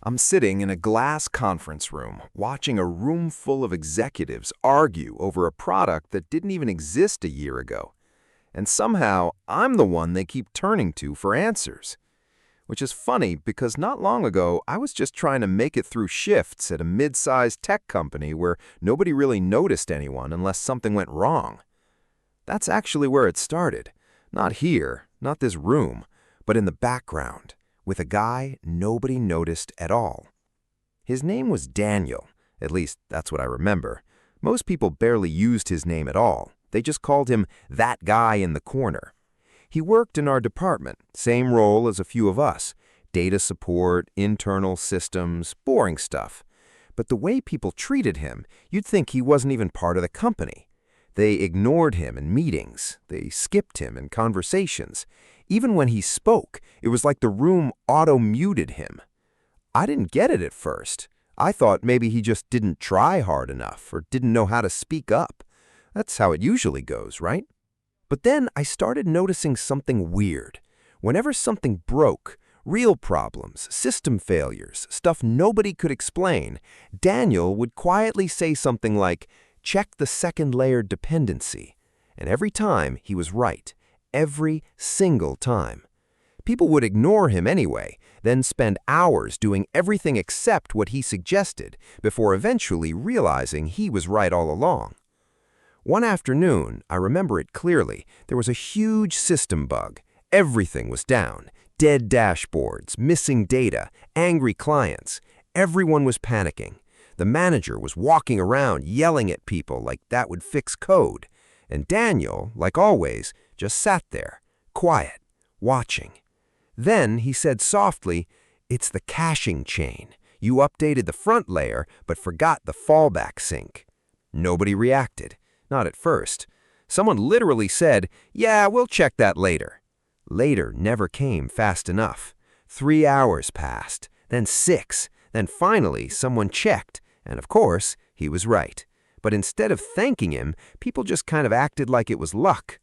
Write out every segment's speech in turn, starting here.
I'm sitting in a glass conference room, watching a room full of executives argue over a product that didn't even exist a year ago. And somehow, I'm the one they keep turning to for answers. Which is funny because not long ago, I was just trying to make it through shifts at a mid-sized tech company where nobody really noticed anyone unless something went wrong. That's actually where it started. Not here, not this room, but in the background, with a guy nobody noticed at all. His name was Daniel, at least that's what I remember. Most people barely used his name at all. They just called him that guy in the corner. He worked in our department, same role as a few of us. Data support, internal systems, boring stuff. But the way people treated him, you'd think he wasn't even part of the company. They ignored him in meetings. They skipped him in conversations. Even when he spoke, it was like the room auto-muted him. I didn't get it at first. I thought maybe he just didn't try hard enough or didn't know how to speak up. That's how it usually goes, right? But then I started noticing something weird. Whenever something broke, real problems, system failures, stuff nobody could explain, Daniel would quietly say something like, "Check the second layer dependency." And every time he was right. Every single time. People would ignore him anyway, then spend hours doing everything except what he suggested before eventually realizing he was right all along. One afternoon, I remember it clearly, there was a huge system bug. Everything was down. Dead dashboards, missing data, angry clients. Everyone was panicking. The manager was walking around yelling at people like that would fix code. And Daniel, like always, just sat there, quiet, watching. Then he said softly, "It's the caching chain. You updated the front layer, but forgot the fallback sync." Nobody reacted. Not at first. Someone literally said, "Yeah, we'll check that later." Later never came fast enough. 3 hours passed, then 6, then finally someone checked, and of course, he was right. But instead of thanking him, people just kind of acted like it was luck.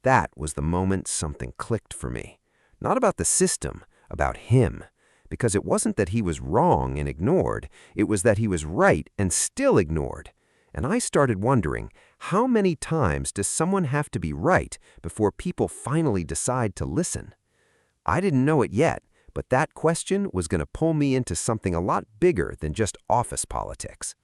That was the moment something clicked for me. Not about the system, about him. Because it wasn't that he was wrong and ignored, it was that he was right and still ignored. And I started wondering, how many times does someone have to be right before people finally decide to listen? I didn't know it yet, but that question was going to pull me into something a lot bigger than just office politics.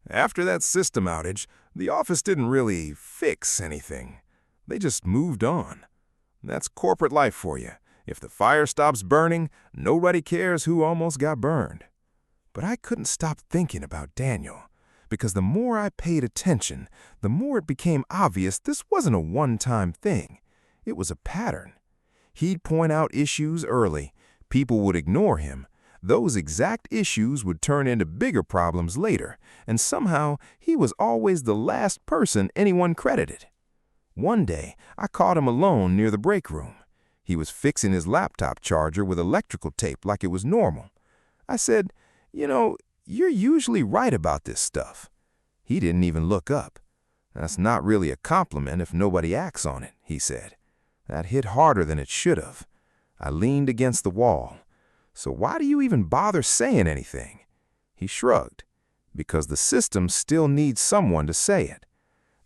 After that system outage, the office didn't really fix anything. They just moved on. That's corporate life for you. If the fire stops burning, nobody cares who almost got burned. But I couldn't stop thinking about Daniel, because the more I paid attention, the more it became obvious this wasn't a one-time thing. It was a pattern. He'd point out issues early. People would ignore him. Those exact issues would turn into bigger problems later, and somehow he was always the last person anyone credited. One day, I caught him alone near the break room. He was fixing his laptop charger with electrical tape like it was normal. I said, "You're usually right about this stuff." He didn't even look up. "That's not really a compliment if nobody acts on it," he said. That hit harder than it should have. I leaned against the wall. "So why do you even bother saying anything?" He shrugged. "Because the system still needs someone to say it."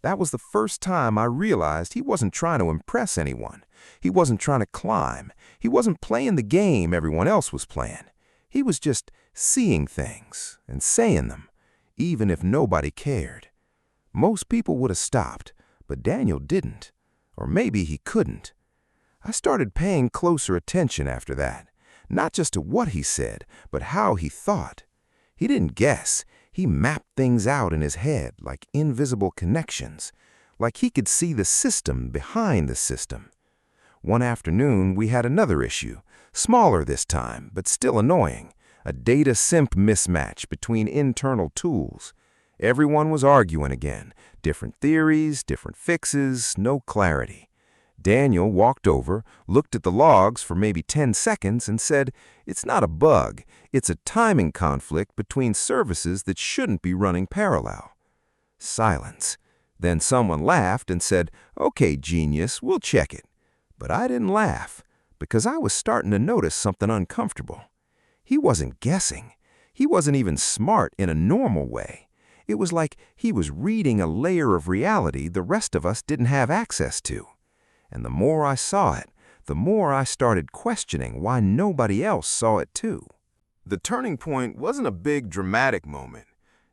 That was the first time I realized he wasn't trying to impress anyone. He wasn't trying to climb. He wasn't playing the game everyone else was playing. He was just seeing things and saying them, even if nobody cared. Most people would have stopped, but Daniel didn't. Or maybe he couldn't. I started paying closer attention after that, not just to what he said, but how he thought. He didn't guess. He mapped things out in his head like invisible connections, like he could see the system behind the system. One afternoon, we had another issue, smaller this time, but still annoying, a data simp mismatch between internal tools. Everyone was arguing again, different theories, different fixes, no clarity. Daniel walked over, looked at the logs for maybe 10 seconds and said, "It's not a bug, it's a timing conflict between services that shouldn't be running parallel." Silence. Then someone laughed and said, "Okay, genius, we'll check it." But I didn't laugh, because I was starting to notice something uncomfortable. He wasn't guessing. He wasn't even smart in a normal way. It was like he was reading a layer of reality the rest of us didn't have access to. And the more I saw it, the more I started questioning why nobody else saw it too. The turning point wasn't a big dramatic moment.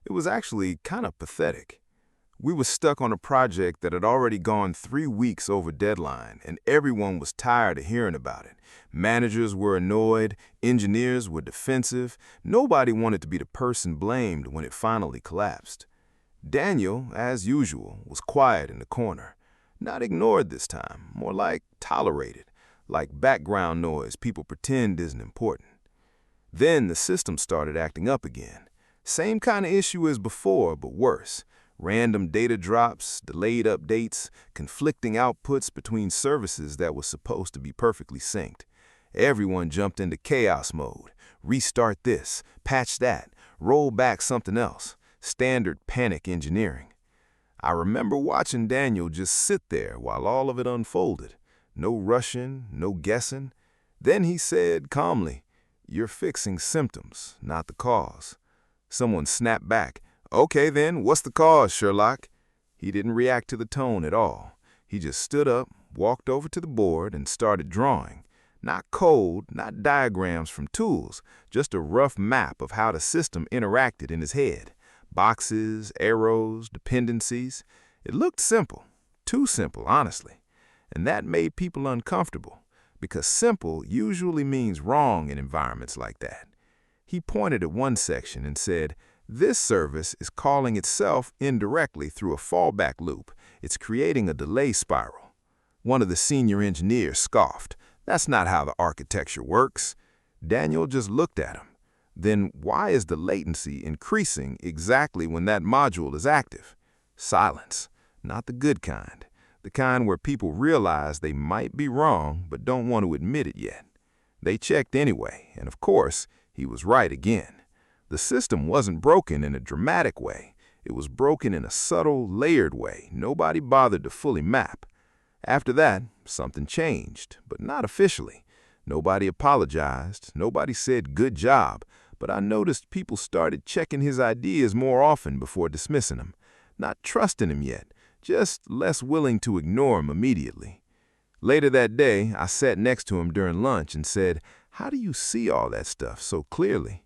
It was actually kind of pathetic. We were stuck on a project that had already gone 3 weeks over deadline, and everyone was tired of hearing about it. Managers were annoyed, engineers were defensive. Nobody wanted to be the person blamed when it finally collapsed. Daniel, as usual, was quiet in the corner. Not ignored this time, more like tolerated, like background noise people pretend isn't important. Then the system started acting up again. Same kind of issue as before, but worse. Random data drops, delayed updates, conflicting outputs between services that were supposed to be perfectly synced. Everyone jumped into chaos mode. Restart this, patch that, roll back something else. Standard panic engineering. I remember watching Daniel just sit there while all of it unfolded. No rushing, no guessing. Then he said calmly, "You're fixing symptoms, not the cause." Someone snapped back, "Okay then, what's the cause, Sherlock?" He didn't react to the tone at all. He just stood up, walked over to the board, and started drawing. Not code, not diagrams from tools, just a rough map of how the system interacted in his head. Boxes, arrows, dependencies. It looked simple. Too simple, honestly. And that made people uncomfortable, because simple usually means wrong in environments like that. He pointed at one section and said, "This service is calling itself indirectly through a fallback loop. It's creating a delay spiral." One of the senior engineers scoffed. "That's not how the architecture works." Daniel just looked at him. "Then why is the latency increasing exactly when that module is active?" Silence. Not the good kind. The kind where people realize they might be wrong but don't want to admit it yet. They checked anyway, and of course, he was right again. The system wasn't broken in a dramatic way. It was broken in a subtle, layered way nobody bothered to fully map. After that, something changed, but not officially. Nobody apologized, nobody said good job, but I noticed people started checking his ideas more often before dismissing him. Not trusting him yet, just less willing to ignore him immediately. Later that day, I sat next to him during lunch and said, "How do you see all that stuff so clearly?"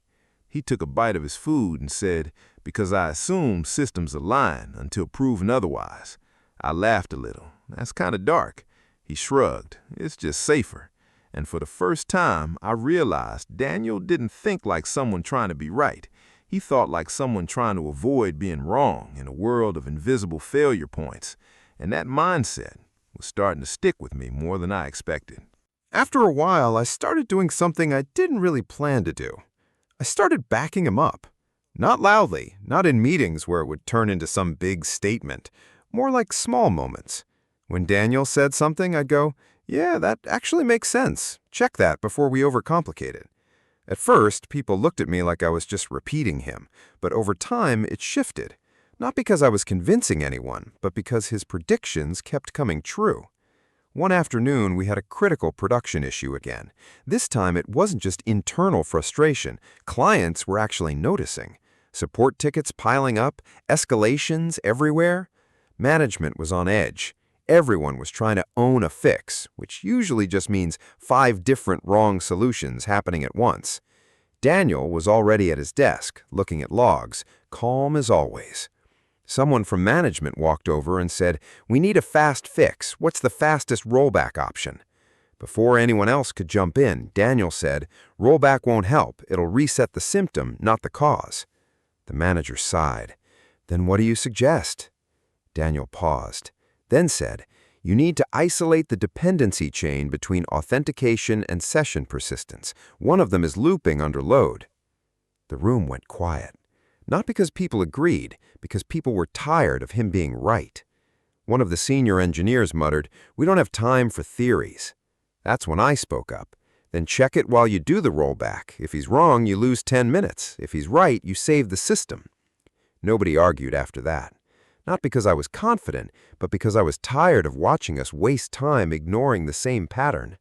He took a bite of his food and said, "Because I assume systems align until proven otherwise." I laughed a little. "That's kind of dark." He shrugged. "It's just safer." And for the first time, I realized Daniel didn't think like someone trying to be right. He thought like someone trying to avoid being wrong in a world of invisible failure points. And that mindset was starting to stick with me more than I expected. After a while, I started doing something I didn't really plan to do. I started backing him up. Not loudly, not in meetings where it would turn into some big statement, more like small moments. When Daniel said something, I'd go, "Yeah, that actually makes sense. Check that before we overcomplicate it." At first, people looked at me like I was just repeating him, but over time, it shifted. Not because I was convincing anyone, but because his predictions kept coming true. One afternoon, we had a critical production issue again. This time, it wasn't just internal frustration. Clients were actually noticing. Support tickets piling up, escalations everywhere. Management was on edge. Everyone was trying to own a fix, which usually just means 5 different wrong solutions happening at once. Daniel was already at his desk, looking at logs, calm as always. Someone from management walked over and said, "We need a fast fix. What's the fastest rollback option?" Before anyone else could jump in, Daniel said, "Rollback won't help. It'll reset the symptom, not the cause." The manager sighed. "Then what do you suggest?" Daniel paused, then said, "You need to isolate the dependency chain between authentication and session persistence. One of them is looping under load." The room went quiet. Not because people agreed, because people were tired of him being right. One of the senior engineers muttered, "We don't have time for theories." That's when I spoke up. "Then check it while you do the rollback. If he's wrong, you lose 10 minutes. If he's right, you save the system." Nobody argued after that. Not because I was confident, but because I was tired of watching us waste time ignoring the same pattern.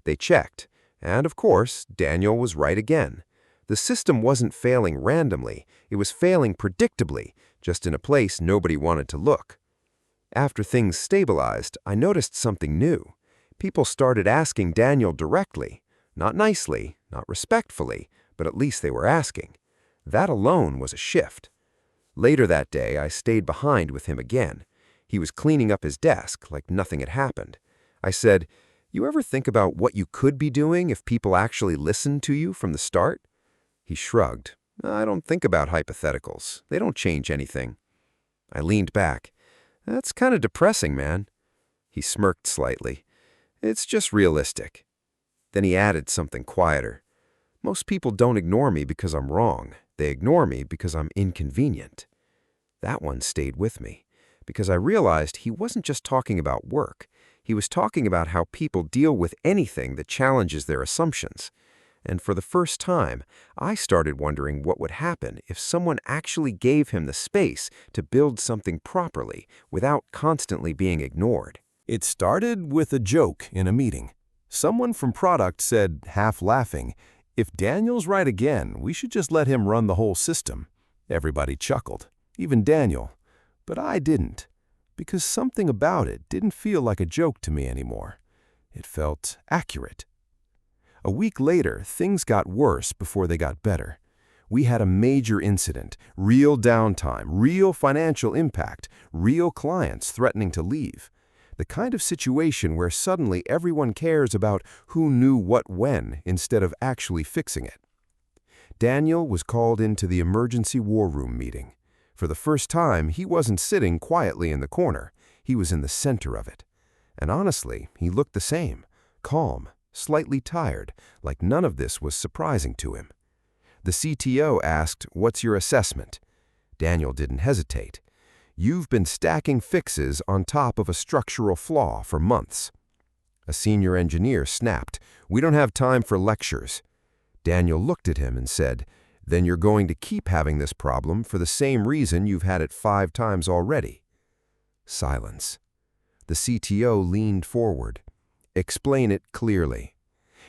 They checked, and of course, Daniel was right again. The system wasn't failing randomly, it was failing predictably, just in a place nobody wanted to look. After things stabilized, I noticed something new. People started asking Daniel directly. Not nicely, not respectfully, but at least they were asking. That alone was a shift. Later that day, I stayed behind with him again. He was cleaning up his desk like nothing had happened. I said, "You ever think about what you could be doing if people actually listened to you from the start?" He shrugged. "I don't think about hypotheticals. They don't change anything." I leaned back. "That's kind of depressing, man." He smirked slightly. "It's just realistic." Then he added something quieter. "Most people don't ignore me because I'm wrong. They ignore me because I'm inconvenient." That one stayed with me, because I realized he wasn't just talking about work. He was talking about how people deal with anything that challenges their assumptions. And for the first time, I started wondering what would happen if someone actually gave him the space to build something properly without constantly being ignored. It started with a joke in a meeting. Someone from product said, half laughing, "If Daniel's right again, we should just let him run the whole system." Everybody chuckled, even Daniel. But I didn't, because something about it didn't feel like a joke to me anymore. It felt accurate. A week later, things got worse before they got better. We had a major incident, real downtime, real financial impact, real clients threatening to leave. The kind of situation where suddenly everyone cares about who knew what when instead of actually fixing it. Daniel was called into the emergency war room meeting. For the first time, he wasn't sitting quietly in the corner. He was in the center of it. And honestly, he looked the same, calm, slightly tired, like none of this was surprising to him. The CTO asked, "What's your assessment?" Daniel didn't hesitate. "You've been stacking fixes on top of a structural flaw for months." A senior engineer snapped, "We don't have time for lectures." Daniel looked at him and said, "Then you're going to keep having this problem for the same reason you've had it 5 times already." Silence. The CTO leaned forward. "Explain it clearly."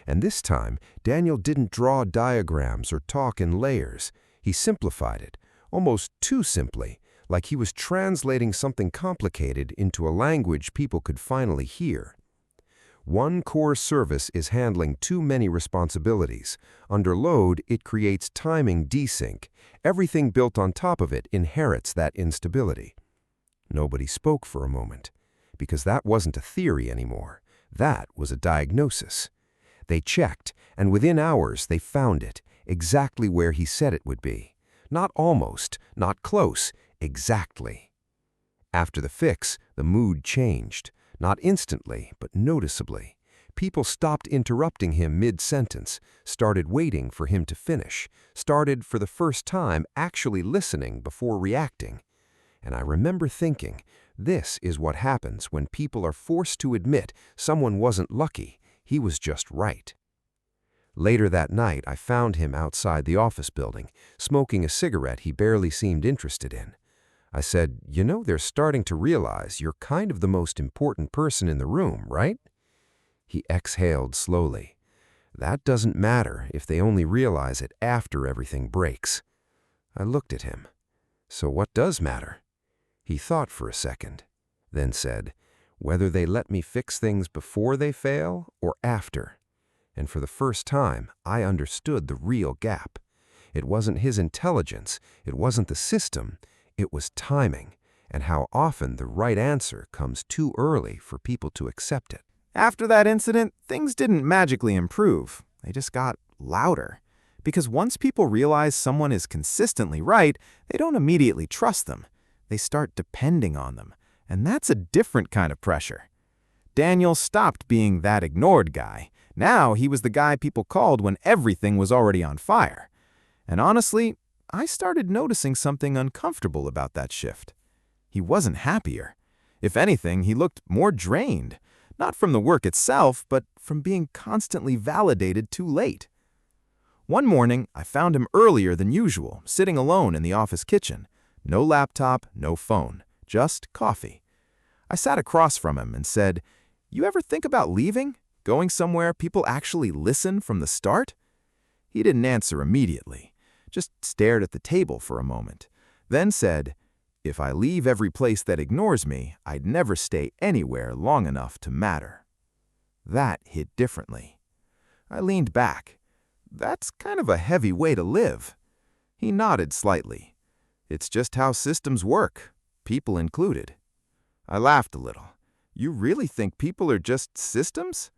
And this time, Daniel didn't draw diagrams or talk in layers. He simplified it, almost too simply, like he was translating something complicated into a language people could finally hear. One core service is handling too many responsibilities. Under load, it creates timing desync. Everything built on top of it inherits that instability. Nobody spoke for a moment, because that wasn't a theory anymore. That was a diagnosis. They checked, and within hours they found it, exactly where he said it would be. Not almost, not close, exactly. After the fix, the mood changed. Not instantly, but noticeably. People stopped interrupting him mid-sentence, started waiting for him to finish, started for the first time actually listening before reacting. And I remember thinking, this is what happens when people are forced to admit someone wasn't lucky, he was just right. Later that night, I found him outside the office building, smoking a cigarette he barely seemed interested in. I said, "You know, they're starting to realize you're kind of the most important person in the room, right?" He exhaled slowly. "That doesn't matter if they only realize it after everything breaks." I looked at him. "So what does matter?" He thought for a second, then said, "Whether they let me fix things before they fail or after." And for the first time, I understood the real gap. It wasn't his intelligence, it wasn't the system, it was timing, and how often the right answer comes too early for people to accept it. After that incident, things didn't magically improve. They just got louder. Because once people realize someone is consistently right, they don't immediately trust them. They start depending on them. And that's a different kind of pressure. Daniel stopped being that ignored guy. Now he was the guy people called when everything was already on fire. And honestly, I started noticing something uncomfortable about that shift. He wasn't happier. If anything, he looked more drained, not from the work itself, but from being constantly validated too late. One morning, I found him earlier than usual, sitting alone in the office kitchen. No laptop, no phone, just coffee. I sat across from him and said, "You ever think about leaving? Going somewhere people actually listen from the start?" He didn't answer immediately, just stared at the table for a moment, then said, "If I leave every place that ignores me, I'd never stay anywhere long enough to matter." That hit differently. I leaned back. That's kind of a heavy way to live. He nodded slightly. It's just how systems work, people included. I laughed a little. You really think people are just systems?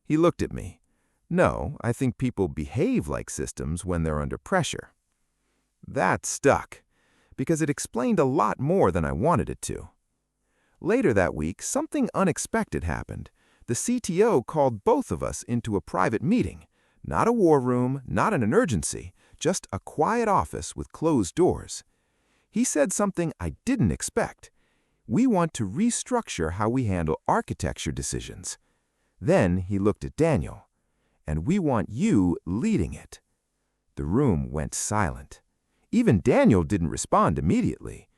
He looked at me. No, I think people behave like systems when they're under pressure. That stuck, because it explained a lot more than I wanted it to. Later that week, something unexpected happened. The CTO called both of us into a private meeting. Not a war room, not an emergency, just a quiet office with closed doors. He said something I didn't expect. We want to restructure how we handle architecture decisions. Then he looked at Daniel. And we want you leading it. The room went silent. Even Daniel didn't respond immediately.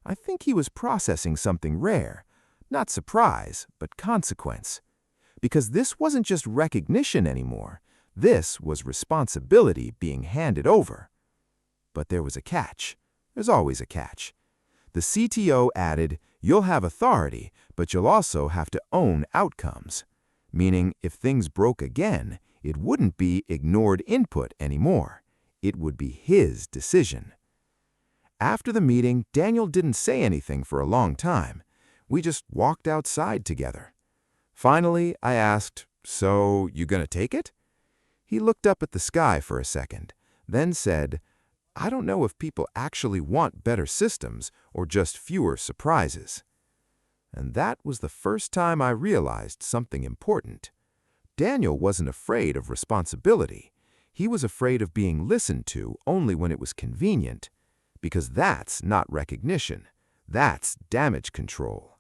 I think he was processing something rare. Not surprise, but consequence. Because this wasn't just recognition anymore. This was responsibility being handed over. But there was a catch. There's always a catch. The CTO added, "You'll have authority, but you'll also have to own outcomes." Meaning, if things broke again, it wouldn't be ignored input anymore. It would be his decision. After the meeting, Daniel didn't say anything for a long time. We just walked outside together. Finally, I asked, "So, you gonna take it?" He looked up at the sky for a second, then said, "I don't know if people actually want better systems or just fewer surprises." And that was the first time I realized something important. Daniel wasn't afraid of responsibility. He was afraid of being listened to only when it was convenient, because that's not recognition. That's damage control.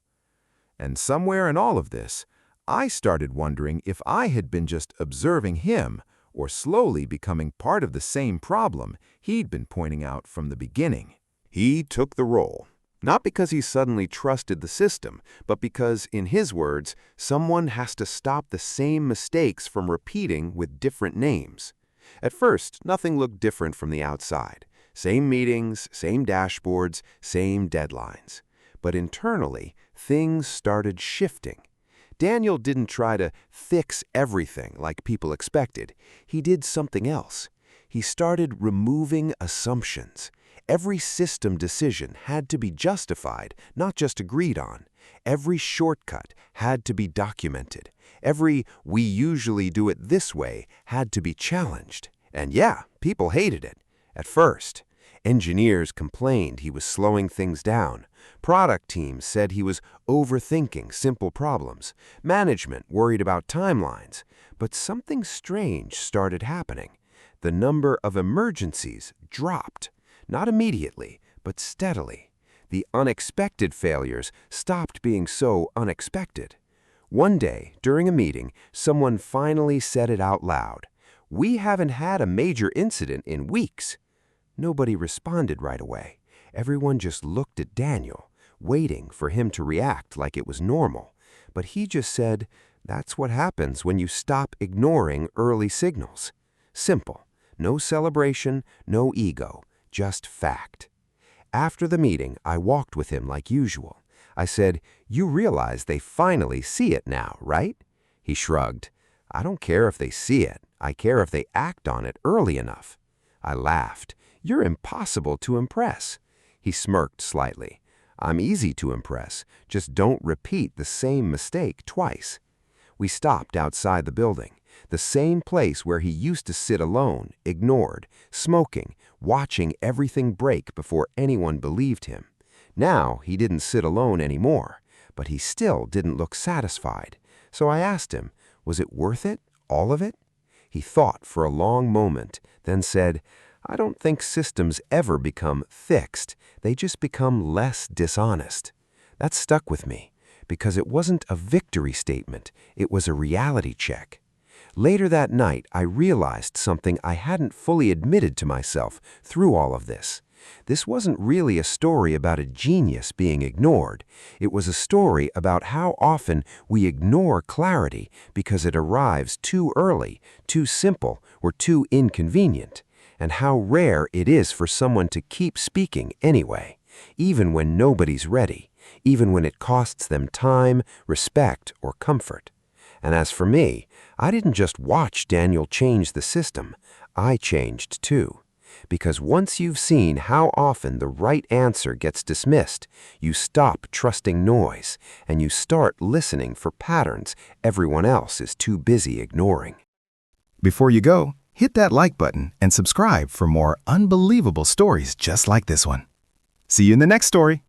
And somewhere in all of this, I started wondering if I had been just observing him or slowly becoming part of the same problem he'd been pointing out from the beginning. He took the role, not because he suddenly trusted the system, but because, in his words, someone has to stop the same mistakes from repeating with different names. At first, nothing looked different from the outside. Same meetings, same dashboards, same deadlines. But internally, things started shifting. Daniel didn't try to fix everything like people expected. He did something else. He started removing assumptions. Every system decision had to be justified, not just agreed on. Every shortcut had to be documented. Every "we usually do it this way" had to be challenged. And yeah, people hated it. At first, engineers complained he was slowing things down. Product teams said he was overthinking simple problems. Management worried about timelines. But something strange started happening. The number of emergencies dropped. Not immediately, but steadily. The unexpected failures stopped being so unexpected. One day, during a meeting, someone finally said it out loud. "We haven't had a major incident in weeks." Nobody responded right away. Everyone just looked at Daniel, waiting for him to react like it was normal. But he just said, "That's what happens when you stop ignoring early signals." Simple. No celebration, no ego, just fact. After the meeting, I walked with him like usual. I said, "You realize they finally see it now, right?" He shrugged. "I don't care if they see it. I care if they act on it early enough." I laughed. "You're impossible to impress." He smirked slightly. "I'm easy to impress. Just don't repeat the same mistake twice." We stopped outside the building, the same place where he used to sit alone, ignored, smoking, watching everything break before anyone believed him. Now he didn't sit alone anymore, but he still didn't look satisfied. So I asked him, was it worth it, all of it? He thought for a long moment, then said, "I don't think systems ever become fixed. They just become less dishonest." That stuck with me, because it wasn't a victory statement, it was a reality check. Later that night, I realized something I hadn't fully admitted to myself through all of this. This wasn't really a story about a genius being ignored. It was a story about how often we ignore clarity because it arrives too early, too simple, or too inconvenient, and how rare it is for someone to keep speaking anyway, even when nobody's ready, even when it costs them time, respect, or comfort. And as for me, I didn't just watch Daniel change the system, I changed too. Because once you've seen how often the right answer gets dismissed, you stop trusting noise and you start listening for patterns everyone else is too busy ignoring. Before you go, hit that like button and subscribe for more unbelievable stories just like this one. See you in the next story.